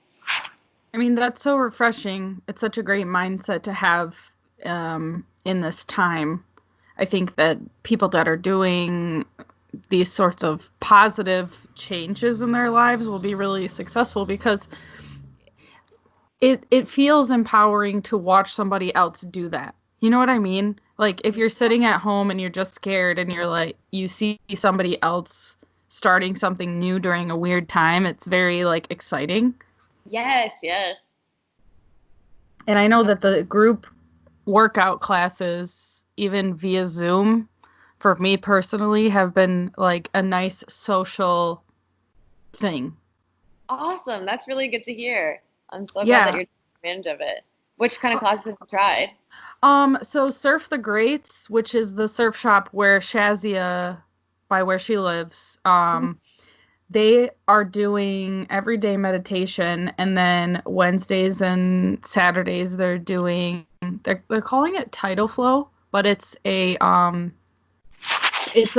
I mean, that's so refreshing. It's such a great mindset to have in this time. I think that people that are doing these sorts of positive changes in their lives will be really successful because it feels empowering to watch somebody else do that. You know what I mean? Like if you're sitting at home and you're just scared and you're like you see somebody else starting something new during a weird time, it's very like exciting. Yes, yes. And I know that the group workout classes, even via Zoom, for me personally, have been like a nice social thing. Awesome. That's really good to hear. I'm so glad that Yeah. you're taking advantage of it. Which kind of classes have you tried? So Surf the Greats, which is the surf shop where Shazia, by where she lives, they are doing everyday meditation, and then Wednesdays and Saturdays they're calling it tidal flow, but it's a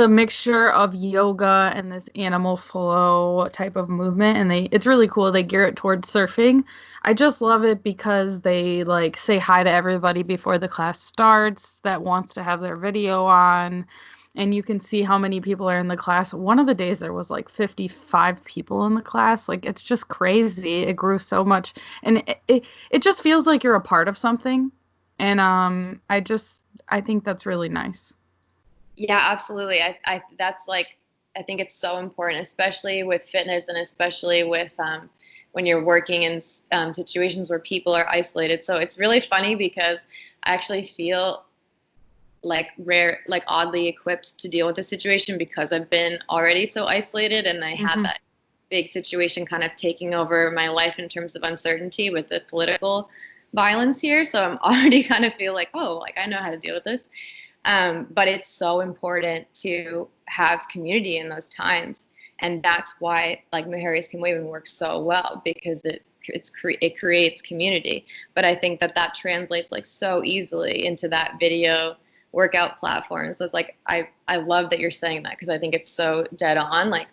mixture of yoga and this animal flow type of movement, and it's really cool. They gear it towards surfing. I just love it because they like say hi to everybody before the class starts that wants to have their video on, and you can see how many people are in the class. One of the days there was like 55 people in the class. Like it's just crazy. It grew so much, and it just feels like you're a part of something. And I think that's really nice. Yeah, absolutely. I that's like I think it's so important, especially with fitness and especially with when you're working in situations where people are isolated. So it's really funny because I actually feel like like oddly equipped to deal with the situation because I've been already so isolated, and I had Hmm. that big situation kind of taking over my life in terms of uncertainty with the political violence here. So I'm already kind of feel like, oh, like I know how to deal with this. But it's so important to have community in those times, and that's why like Mujeres Que Mueven works so well because it creates community. But I think that translates like so easily into that video workout platform. So it's like I love that you're saying that because I think it's so dead on. Like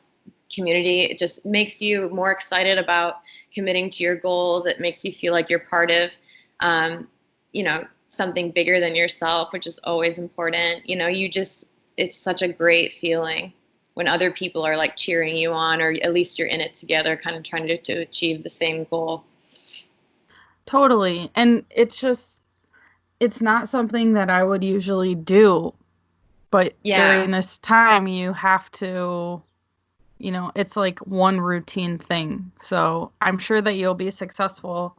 community, it just makes you more excited about committing to your goals. It makes you feel like you're part of um, something bigger than yourself, which is always important. It's such a great feeling. when other people are like cheering you on, or at least you're in it together, kind of trying to achieve the same goal. Totally. And it's not something that I would usually do, but Yeah. during this time you have to, it's like one routine thing. So I'm sure that you'll be successful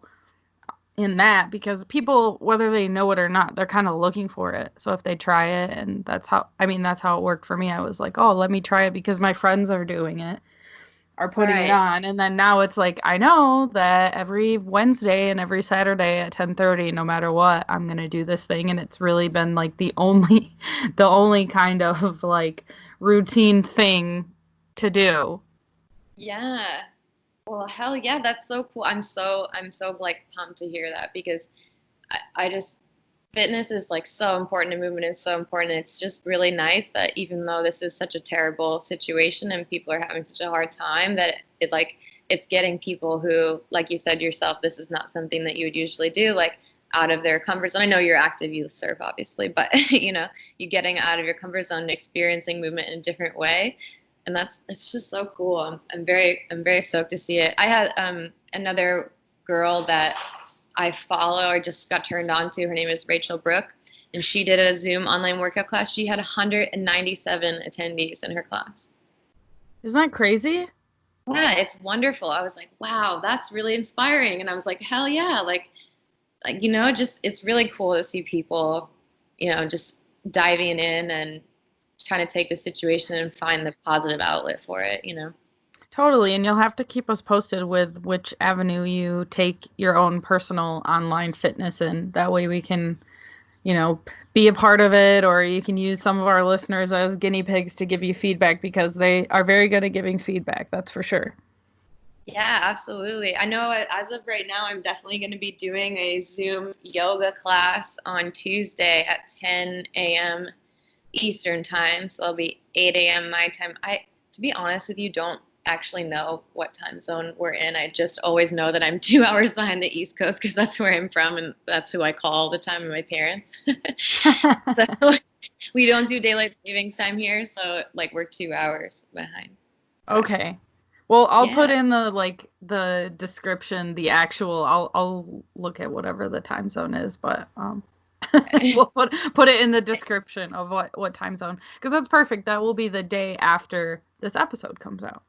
in that because people, whether they know it or not, they're kind of looking for it. So if they try it, and that's how it worked for me. I was like, oh, let me try it because my friends are doing it, are putting it Right. on. And then now it's like, I know that every Wednesday and every Saturday at 10:30, no matter what, I'm going to do this thing. And it's really been like the only kind of like routine thing to do. Yeah. Well, hell yeah, that's so cool. I'm so like pumped to hear that because I just fitness is like so important and movement is so important. It's just really nice that even though this is such a terrible situation and people are having such a hard time, that it's getting people who, like you said yourself, this is not something that you would usually do, like out of their comfort zone. I know you're active, you surf obviously, but you getting out of your comfort zone and experiencing movement in a different way. And it's just so cool. I'm very stoked to see it. I had another girl that I follow or just got turned on to. Her name is Rachel Brooke, and she did a Zoom online workout class. She had 197 attendees in her class. Isn't that crazy? Yeah, it's wonderful. I was like, wow, that's really inspiring. And I was like, hell yeah. Just it's really cool to see people, just diving in and trying to take the situation and find the positive outlet for it. Totally. And you'll have to keep us posted with which avenue you take your own personal online fitness in. That way we can, you know, be a part of it, or you can use some of our listeners as guinea pigs to give you feedback because they are very good at giving feedback. That's for sure. Yeah, absolutely. I know as of right now, I'm definitely going to be doing a Zoom yoga class on Tuesday at 10 a.m. Eastern time. So it'll be 8 a.m. my time. To be honest with you, don't actually know what time zone we're in. I just always know that I'm 2 hours behind the East Coast because that's where I'm from and that's who I call all the time, and my parents. So, we don't do daylight savings time here, so like we're 2 hours behind. But, Okay. Well, I'll put yeah. in the description, the actual I'll look at whatever the time zone is, but we'll put it in the description of what time zone, because that's perfect. That will be the day after this episode comes out.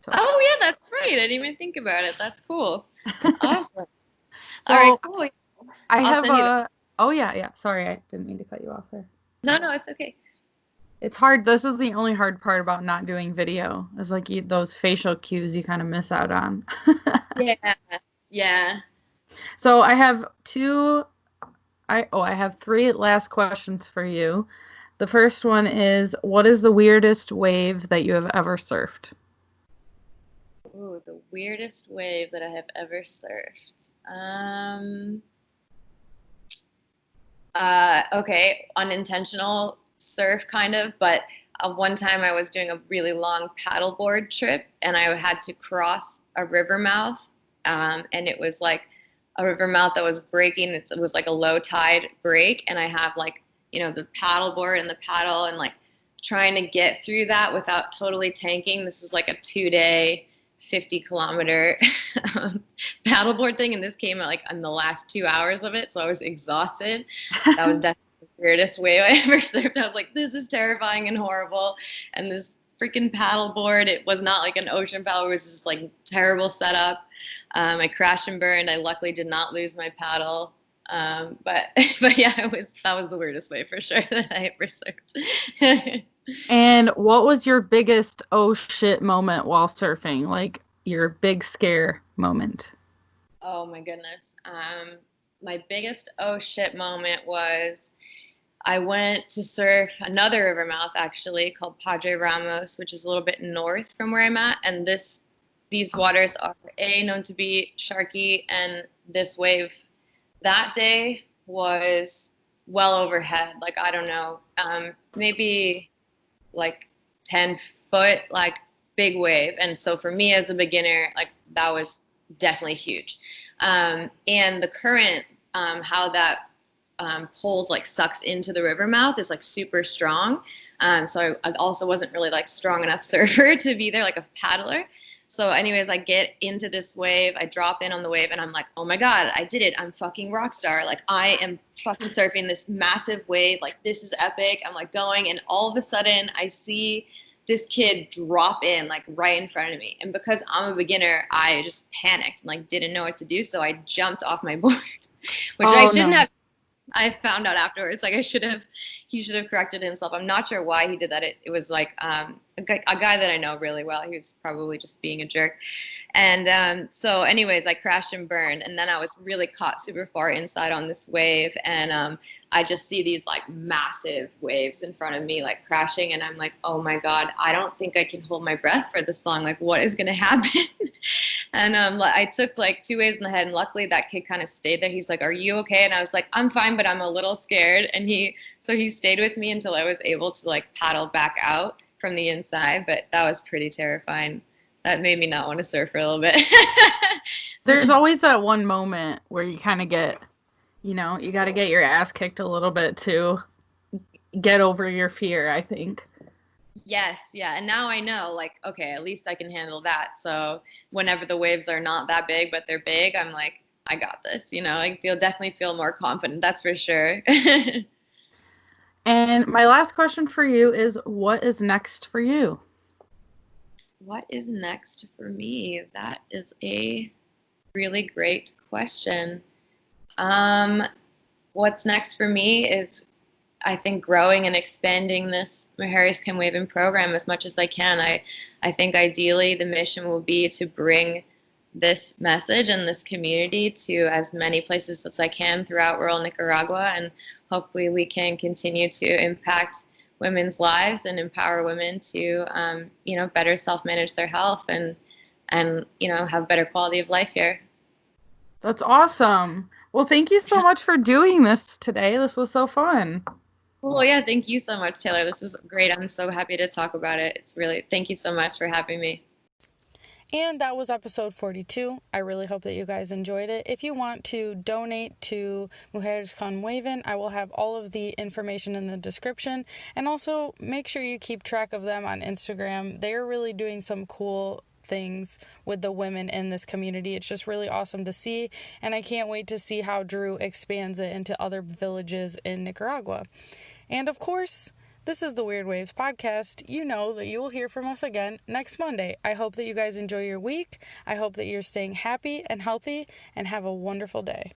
So Oh yeah, that's right. I didn't even think about it. That's cool. Awesome. All right, so cool. I I'll have send you that. a oh yeah, sorry, I didn't mean to cut you off there. No, it's okay. It's hard. This is the only hard part about not doing video. Is like those facial cues you kind of miss out on. Yeah. Yeah. So I have three last questions for you. The first one is, what is the weirdest wave that you have ever surfed? Ooh, the weirdest wave that I have ever surfed. Okay, unintentional surf kind of, but one time I was doing a really long paddleboard trip and I had to cross a river mouth, and it was like a river mouth that was breaking. It was like a low tide break, and I have like the paddleboard and the paddle and like trying to get through that without totally tanking. This is like a 2-day 50-kilometer paddleboard thing, and this came out like in the last 2 hours of it, so I was exhausted. That was definitely the weirdest wave I ever surfed. I was like, this is terrifying and horrible. And this freaking paddleboard, it was not like an ocean paddle, it was just like terrible setup. I crashed and burned. I luckily did not lose my paddle. But but yeah, that was the weirdest wave for sure that I ever surfed. And what was your biggest oh shit moment while surfing? Like your big scare moment? Oh my goodness. My biggest oh shit moment was I went to surf another river mouth actually called Padre Ramos, which is a little bit north from where I'm at. And these waters are known to be sharky, and this wave that day was well overhead. Like I don't know, maybe like 10 foot, like big wave. And so for me as a beginner, like that was definitely huge. And the current, how that pulls like sucks into the river mouth is like super strong. So I also wasn't really like strong enough surfer to be there, like a paddler. So anyways, I get into this wave, I drop in on the wave, and I'm like, oh my God, I did it. I'm fucking rock star. Like, I am fucking surfing this massive wave. Like, this is epic. I'm like going, and all of a sudden I see this kid drop in like right in front of me. And because I'm a beginner, I just panicked and like didn't know what to do. So I jumped off my board, which I shouldn't have. I found out afterwards, like he should have corrected himself. I'm not sure why he did that. It was like a guy that I know really well. He was probably just being a jerk. And so anyways, I crashed and burned. And then I was really caught super far inside on this wave. And I just see these like massive waves in front of me, like crashing. And I'm like, oh my God, I don't think I can hold my breath for this long. Like, what is going to happen? And I took like 2 waves in the head. And luckily that kid kind of stayed there. He's like, are you okay? And I was like, I'm fine, but I'm a little scared. And he stayed with me until I was able to like paddle back out from the inside. But that was pretty terrifying. That made me not want to surf for a little bit. There's always that one moment where you kind of get, you got to get your ass kicked a little bit to get over your fear, I think. Yes, yeah. And now I know, like, okay, at least I can handle that. So whenever the waves are not that big, but they're big, I'm like, I got this, I definitely feel more confident. That's for sure. And my last question for you is, what is next for you? What is next for me? That is a really great question. What's next for me is, I think, growing and expanding this Mujeres Que Mueven program as much as I can. I think ideally the mission will be to bring this message and this community to as many places as I can throughout rural Nicaragua, and hopefully we can continue to impact women's lives and empower women to better self-manage their health and have better quality of life here. That's awesome. Well, thank you so much for doing this today. This was so fun. Well, yeah, thank you so much, Taylor. This is great. I'm so happy to talk about it. Thank you so much for having me. And that was episode 42. I really hope that you guys enjoyed it. If you want to donate to Mujeres Que Mueven, I will have all of the information in the description. And also make sure you keep track of them on Instagram. They're really doing some cool things with the women in this community. It's just really awesome to see. And I can't wait to see how Drew expands it into other villages in Nicaragua. And of course, this is the Weird Waves podcast. You know that you will hear from us again next Monday. I hope that you guys enjoy your week. I hope that you're staying happy and healthy and have a wonderful day.